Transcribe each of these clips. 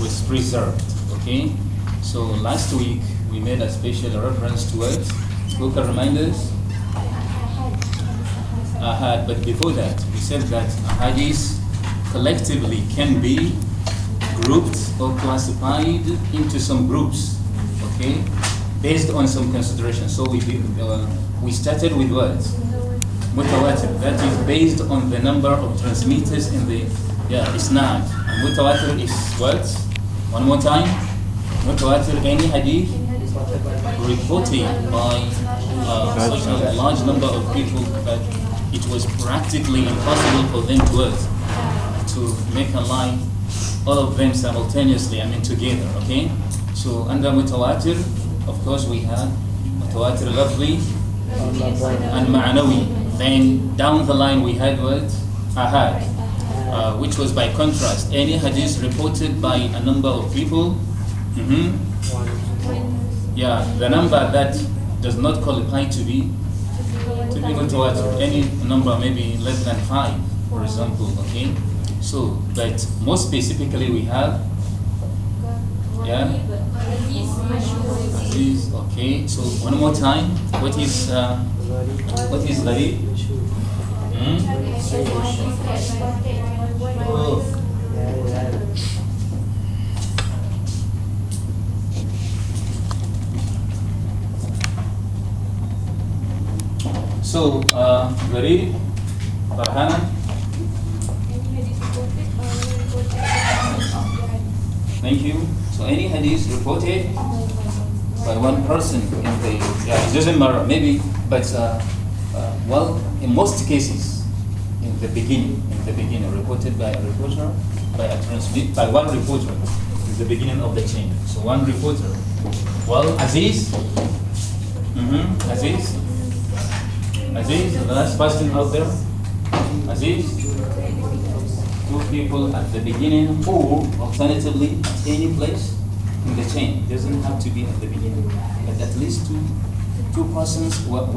was preserved. Okay, so last week we made a special reference to it. Who can remind us? Ahad, but before that, we said that hadith collectively can be grouped or classified into some groups, okay, based on some consideration. So we started with what? Mutawatir. That is based on the number of transmitters in the isnad. Mutawatir is what? One more time. Mutawatir, any hadith reported by such a large number of people that it was practically impossible for them to make a line, all of them simultaneously, together, okay? So under mutawatir, of course, we have mutawatir lafzi and ma'nawi. Then down the line we had what? Ahad, which was by contrast, any hadith reported by a number of people, the number that does not qualify to be mutawatir, any number maybe less than 5, for example, okay? So, but more specifically we have, Hadith, okay, so one more time, what is gharib? So, gharib, Farhana? Thank you. So any hadith reported by one person in the, it doesn't matter, maybe, but in most cases, in the beginning, reported by a reporter, by one reporter, in the beginning of the chain. So one reporter. Well, Aziz, Aziz, the last person out there, Aziz. 2 people at the beginning, or alternatively at any place in the chain. It doesn't have to be at the beginning, but at least two persons were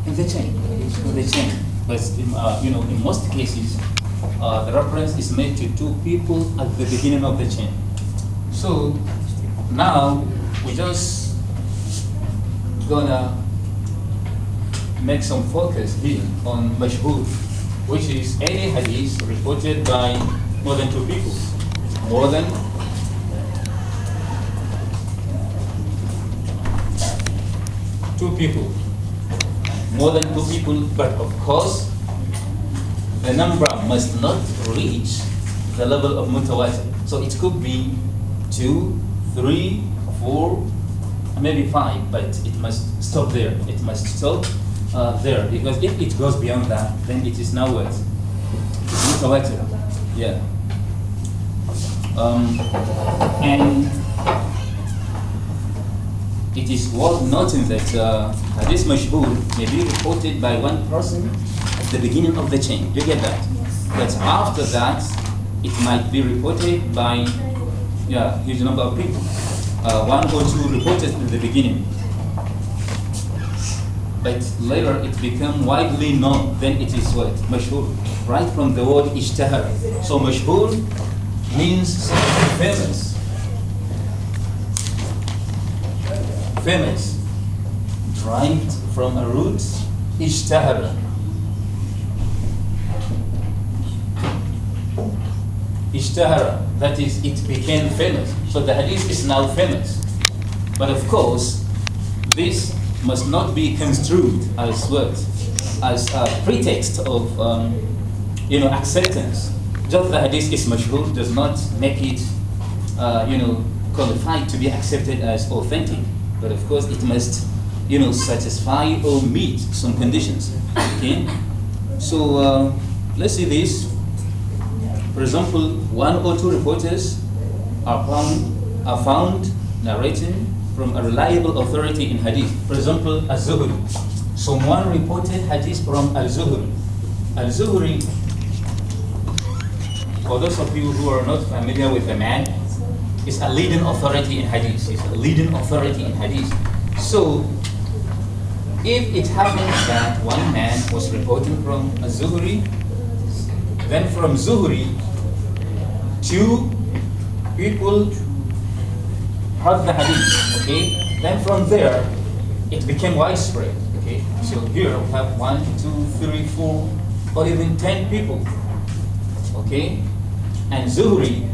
in the chain. But in most cases, the reference is made to 2 people at the beginning of the chain. So now we just gonna make some focus here on Mashhur, which is any hadith reported by more than 2 people. More than 2 people. More than 2 people, but of course, the number must not reach the level of mutawatir. So it could be 2, 3, 4, maybe 5, but it must stop there. It must stop there, because if it goes beyond that, then it is now what? It's mutawatir. Yeah. And it is worth noting that hadith mashhur may be reported by one person at the beginning of the chain. You get that? Yes. But after that, it might be reported by huge number of people. 1 or 2 reported in the beginning, but later it became widely known. Then it is what? Mashhur. Right from the word ishtahar. So mashhur means famous. Famous. Derived from a root, ishtahara. Ishtahara. That is, it became famous. So the hadith is now famous. But of course, this must not be construed as what? As a pretext of acceptance. Just the hadith is mashhur does not make it qualified to be accepted as authentic. But of course it must satisfy or meet some conditions. Okay? So let's see this. For example, 1 or 2 reporters are found narrating from a reliable authority in hadith. For example, Al-Zuhri. Someone reported hadith from Al-Zuhri. Al-Zuhri, for those of you who are not familiar with the man, is a leading authority in hadith. He's a leading authority in hadith. So, if it happens that one man was reporting from Al-Zuhri, then from Zuhri, 2 people heard the hadith, okay? Then from there, it became widespread, okay? So here we have 1, 2, 3, 4, or even 10 people, okay? And Zuhri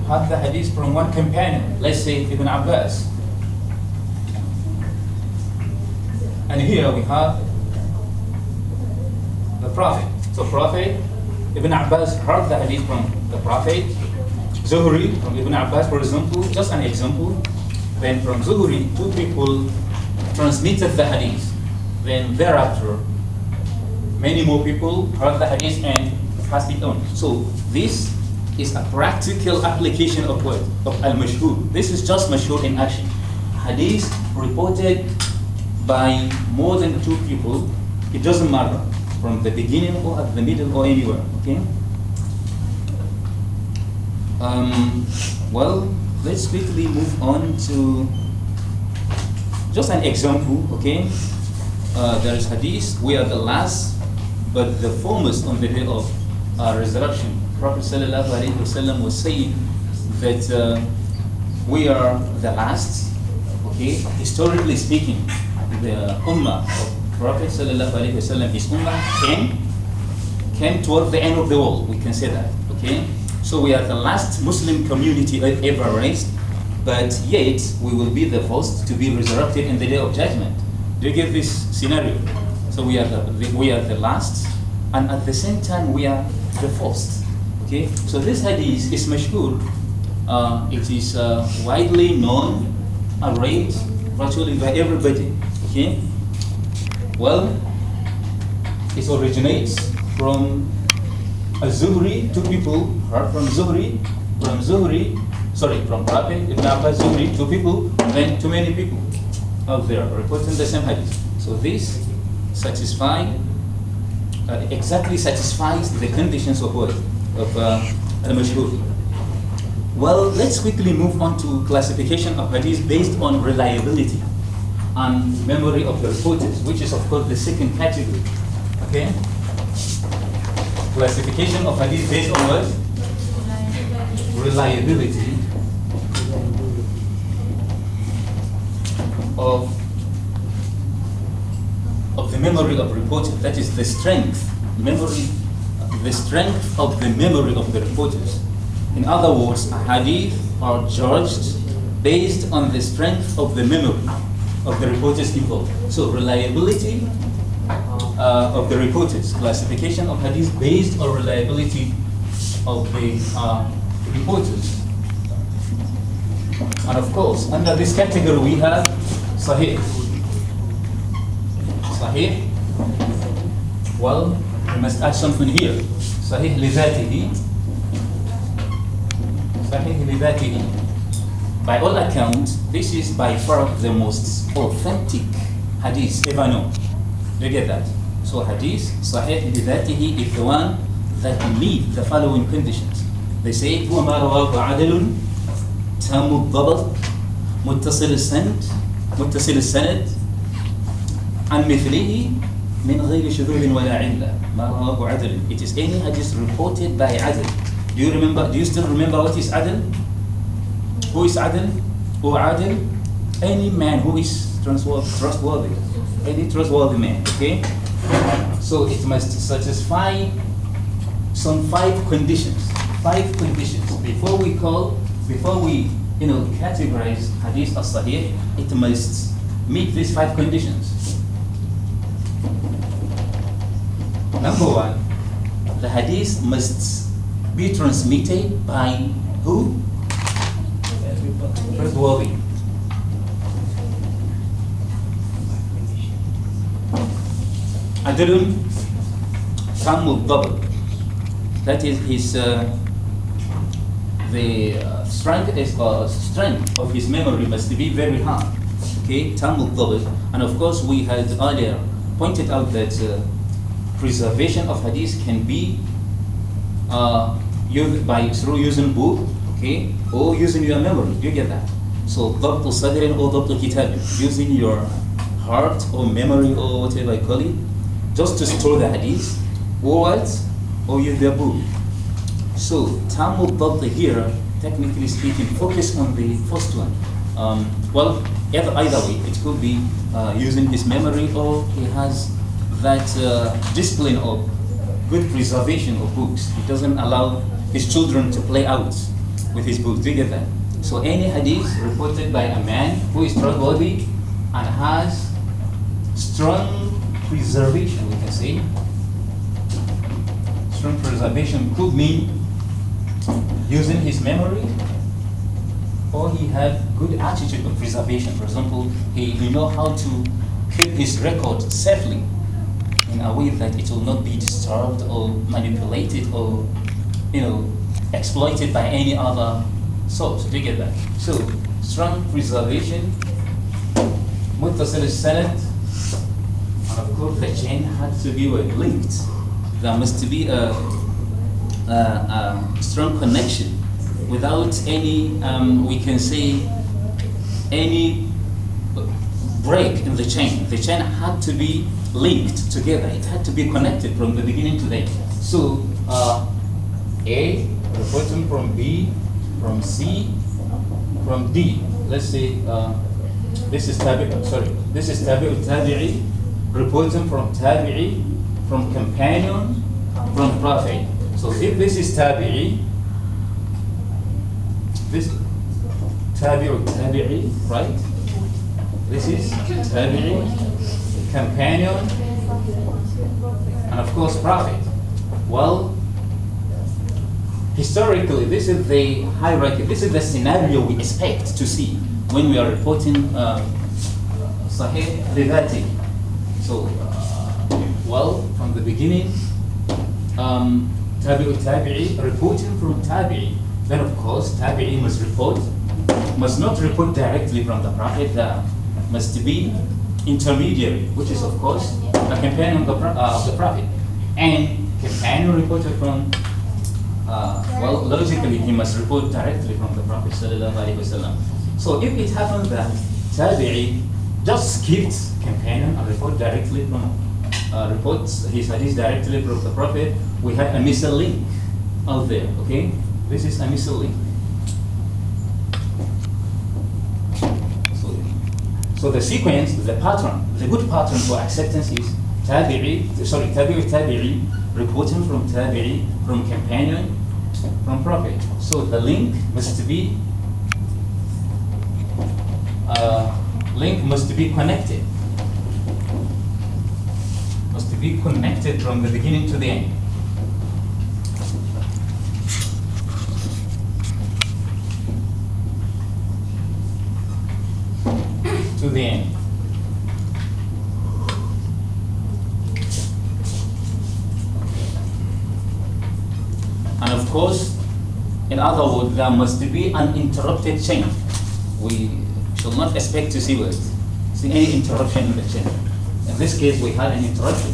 had the hadith from one companion, let's say Ibn Abbas. And here we have the Prophet. So Prophet, Ibn Abbas heard the hadith from the Prophet, Zuhri from Ibn Abbas, for example, just an example. Then from Zuhri, 2 people transmitted the hadith. Then thereafter, many more people heard the hadith and passed it on. So this is a practical application of what? Of al-Mashhur. This is just Mashhur in action. Hadith reported by more than 2 people, it doesn't matter, from the beginning or at the middle or anywhere, okay? Well, let's quickly move on to just an example, okay? There is hadith, we are the last, but the foremost on the day of resurrection. Prophet ﷺ was saying that we are the last, okay? Historically speaking, the ummah of Prophet ﷺ, his ummah came toward the end of the world, we can say that, okay? So we are the last Muslim community ever raised, but yet we will be the first to be resurrected in the day of judgment. Do you get this scenario? So we are the last, and at the same time we are the first. Okay. So this hadith is mashhur. It is widely known and read virtually by everybody. Okay. Well, it originates from Zuhri. 2 people heard from Prophet Ibn Abbas, Zuhri, 2 people, then too many people out there reporting the same hadith. So this exactly satisfies the conditions of what? Of al-Mashhur. Well, let's quickly move on to classification of hadith based on reliability and memory of the reporters, which is of course the second category. Okay? Classification of hadith based on what? Reliability of the memory of reporters. That is the strength of the memory of the reporters. In other words, a hadith are judged based on the strength of the memory of the reporters involved. So reliability of the reporters, classification of hadith based on reliability of the reporters. And of course, under this category we have Sahih. Sahih. Well, we must add something here. Sahih Lizatihi. Sahih Lizatihi. By all accounts, this is by far the most authentic hadith ever known. Do you get that? So hadith, Sahih Lizatihi, is the one that meet the following conditions. They say, هو ما رواه عدل تام الضبط متصل السند عن مثله من غير شذوذ ولا علة. ما رواه عدل. It is any hadith reported by adl. Do you still remember what is adl? Who is adl? Who adl? Any man who is trustworthy. Any trustworthy man. Okay. So it must satisfy some 5 conditions. 5 conditions before we categorize hadith as sahih. It must meet these 5 conditions. Number 1, the hadith must be transmitted by who? Trustworthy. Adlun Tamul Double. That is his strength of his memory must be very high. Okay, Tamul Double. And of course, we had earlier pointed out that preservation of hadith can be through using book, okay, or using your memory. You get that? So ضبط صدر or ضبط كتاب, using your heart or memory or whatever I call it, just to store the hadith, or what? Or use their book. So Tamil Dabd here, technically speaking, focus on the first one. Well, either way, it could be using his memory, or he has that discipline of good preservation of books. He doesn't allow his children to play out with his books. Do you get that? So any hadith reported by a man who is trustworthy and has strong preservation, we can say. Strong preservation could mean using his memory, or he had good attitude of preservation. For example, he know how to keep his record safely in a way that it will not be disturbed or manipulated or exploited by any other source. Do you get that? So strong preservation, muttasil al-sanad, and of course the chain had to be linked. There must be a strong connection without any, we can say, any break in the chain. The chain had to be linked together. It had to be connected from the beginning to the end. So A reporting from B, from C, from D. Let's say this is Tabi'i reporting from Tabi'i, from companion, from Prophet. So if this is Tabi'i, this Tabi'i, right? This is Tabi'i, companion, and of course Prophet. Well, historically, this is the hierarchy. This is the scenario we expect to see when we are reporting Sahih Lizatihi. So, well, from the beginning, Tabi'i reporting from Tabi'i. Then, of course, Tabi'i must not report directly from the Prophet. There must be intermediary, which is, of course, a companion of the Prophet. And companion reported from, well, logically, he must report directly from the Prophet sallallahu alaihi wasallam. So if it happens that Tabi'i just skipped companion and reports his hadith directly from the Prophet, we have a missing link out there, okay? This is a missing link. So the sequence, the pattern, the good pattern for acceptance is Tabi'i reporting from Tabi'i, from companion, from Prophet. So the link must be connected. Must be connected from the beginning to the end. To the end. And of course, in other words, there must be an interrupted chain. We shall not expect to see any interruption in the chain. In this case, we had an interruption.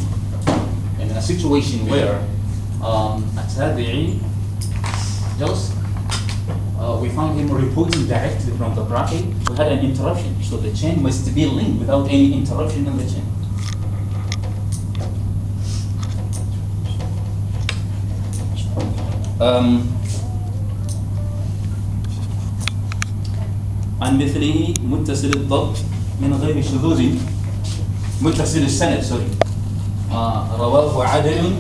In a situation where a Tabi'i just we found him reporting directly from the Prophet, we had an interruption. So the chain must be linked without any interruption in the chain. عن مثله متصل الضبط من غير شذوذ متصل السند رواه عدل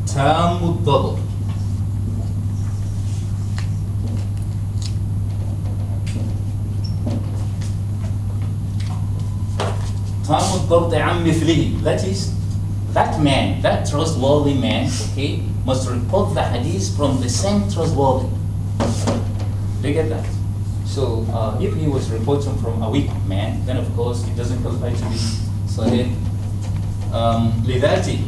تام الضبط. تام الضبط عن مثله, that is, that man, that trustworthy man, okay, must report the hadith from the same trustworthy. Do you get that? So if he was reporting from a weak man, then of course it doesn't qualify to be Sahih Lizatihi.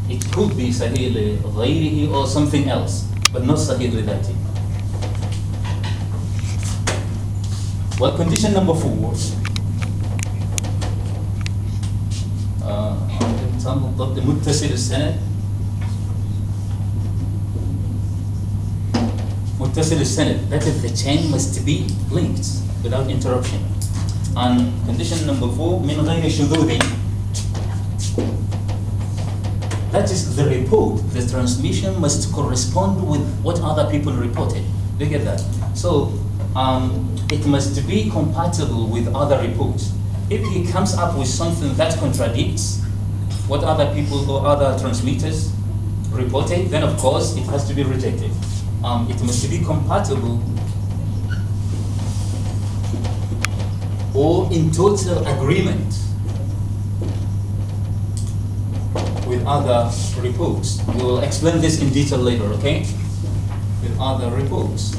It could be Sahih Ghayrihi or something else, but not Sahih Lizatihi. Well, condition number 4. متصل السند متصل السند, that is, the chain must be linked without interruption. And condition number 4, من غير شذوذ, that is the report. The transmission must correspond with what other people reported. Do you get that? So it must be compatible with other reports. If he comes up with something that contradicts what other people or other transmitters reported, then of course it has to be rejected. It must be compatible or in total agreement with other reports. We will explain this in detail later, okay? With other reports.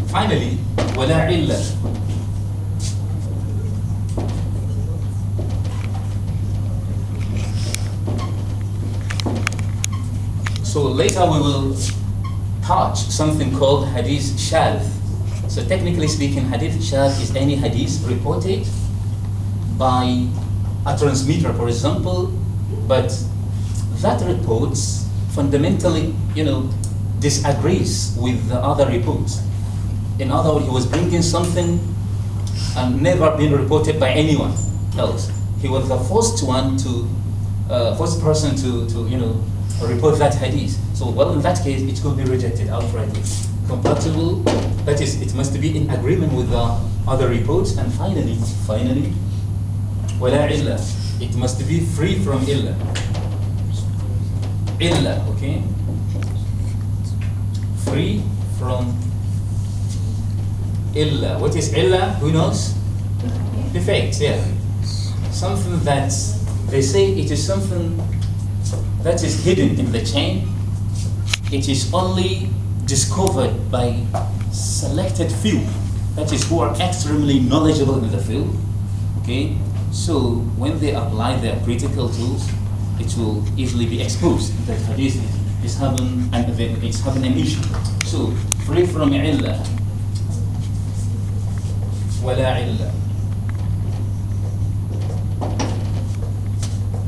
Finally, ولا علة. So later we will touch something called Hadith Shadh. So technically speaking, Hadith Shadh is any hadith reported by a transmitter, for example, but that report fundamentally, disagrees with the other reports. In other words, he was bringing something never been reported by anyone else. He was the first person to report that hadith. So, well, in that case, it could be rejected outrightly. Compatible, that is, it must be in agreement with the other reports. And finally, ولا علة, it must be free from illa. Illa, okay? Free from illa. What is illa? Who knows? Defect, yeah. Something that they say it is something that is hidden in the chain. It is only discovered by selected few, that is, who are extremely knowledgeable in the field. Okay, so when they apply their critical tools, it will easily be exposed that hadith is having an issue. So free from illa, wala illa.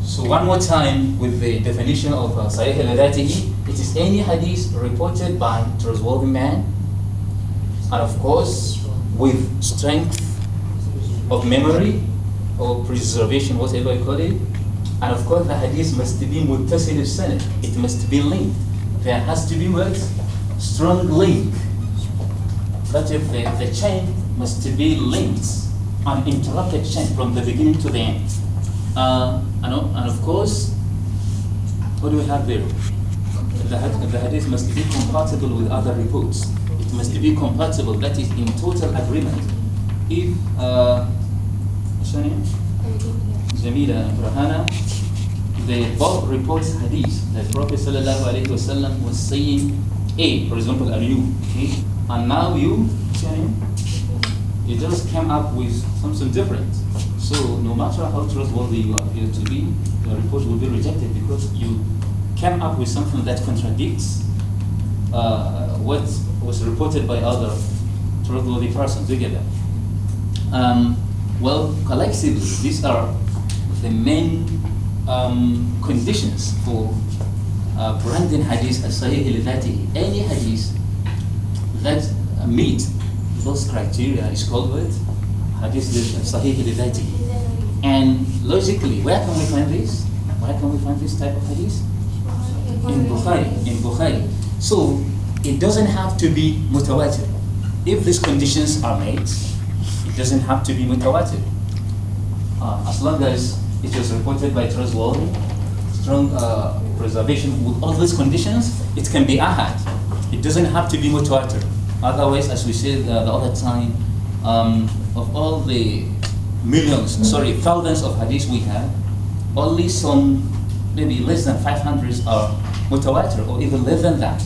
So one more time with the definition of Sahih Lizatihi, it is any hadith reported by trustworthy man, and of course with strength of memory or preservation, whatever you call it. And of course the hadith must be muttasil al-sanad, it must be linked. There has to be what? Strong link. That if the chain must be linked, uninterrupted chain from the beginning to the end. And of course, what do we have there? The hadith must be compatible with other reports. It must be compatible, that is in total agreement. If what's her name? Jamila and Farhana, they both report hadith. The Prophet ﷺ was saying A, for example, are you, okay? And now you, what's your name? You just came up with something different. So no matter how trustworthy you appear to be, your report will be rejected because you came up with something that contradicts what was reported by other trustworthy persons together. Well, collectively, these are the main conditions for branding hadith as Sahih Lizatihi. Any hadith that meet those criteria is called what? Hadith Sahih Lizatihi. And logically, where can we find this? Where can we find this type of hadith? In Bukhari. So it doesn't have to be mutawatir. If these conditions are met, it doesn't have to be mutawatir. As long as it was reported by trustworthy, strong preservation with all these conditions, it can be ahad. It doesn't have to be mutawatir. Otherwise, as we said the other time, of all the thousands of hadiths we have, only some, maybe less than 500 are mutawatir, or even less than that,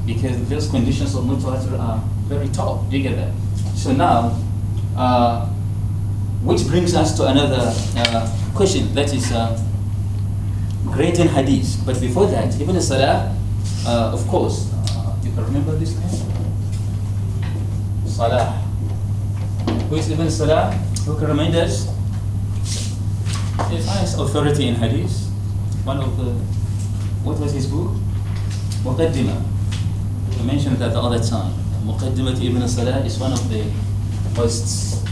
because those conditions of mutawatir are very tough. Do you get that? So now, which brings us to another question, that is grading hadith. But before that, Ibn Salah, of course, you can remember this name? Salah. Who is Ibn Salah? Who can remind us? His highest authority in hadith. One of the, what was his book? Muqaddimah. We mentioned that the other time. Muqaddimat Ibn Salah is one of the most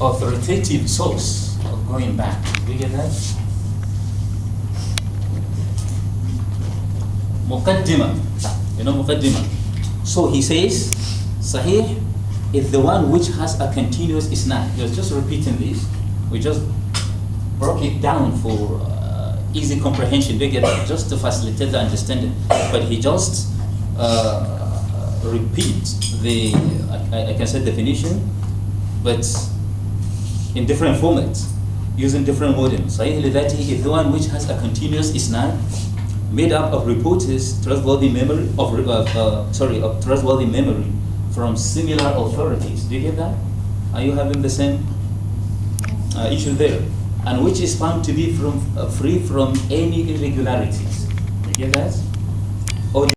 authoritative source of going back. Do you get that? muqaddimah. You know muqaddimah. So he says, Sahih is the one which has a continuous isnad. Just repeating this. We just broke it down for easy comprehension. They get it, just to facilitate the understanding. But he just repeats the, I can say definition, but in different formats, using different wording. Sahih Lizatihi is the one which has a continuous isnad, made up of reporters, trustworthy memory of trustworthy memory from similar authorities. Do you get that? Are you having the same issue there? And which is found to be free from any irregularities. Do you get that?